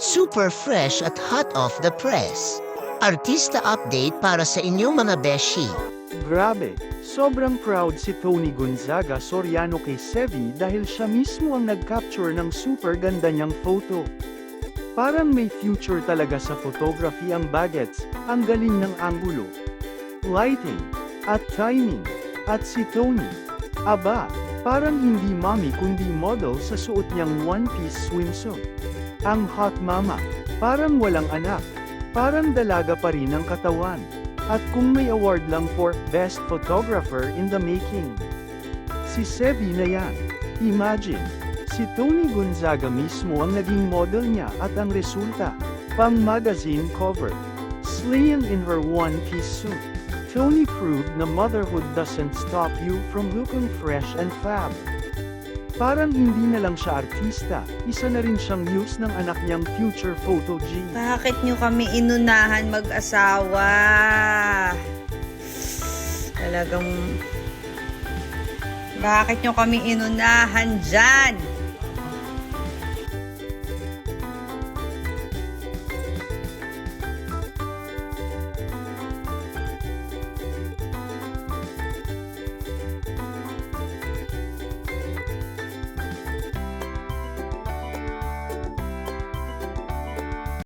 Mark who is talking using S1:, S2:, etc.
S1: Super fresh at hot off the press. Artista update para sa inyong mga beshi.
S2: Grabe, sobrang proud si Tony Gonzaga Soriano kay Sevi dahil siya mismo ang nag-capture ng super ganda niyang photo. Parang may future talaga sa photography ang bagets, ang galing ng anggulo, lighting, at timing. At si Tony, aba, parang hindi mommy kundi model sa suot niyang one-piece swimsuit. Ang hot mama, parang walang anak, parang dalaga pa rin ang katawan. At kung may award lang for Best Photographer in the Making, si Sevi na yan. Imagine, si Tony Gonzaga mismo ang naging model niya at ang resulta, pang magazine cover. Slaying in her one-piece suit, Tony proved na motherhood doesn't stop you from looking fresh and fab. Parang hindi na lang siya artista, isa na rin siyang muse ng anak niyang future photo G.
S3: Bakit nyo kami inunahan mag-asawa? Talagang... Bakit nyo kami inunahan dyan?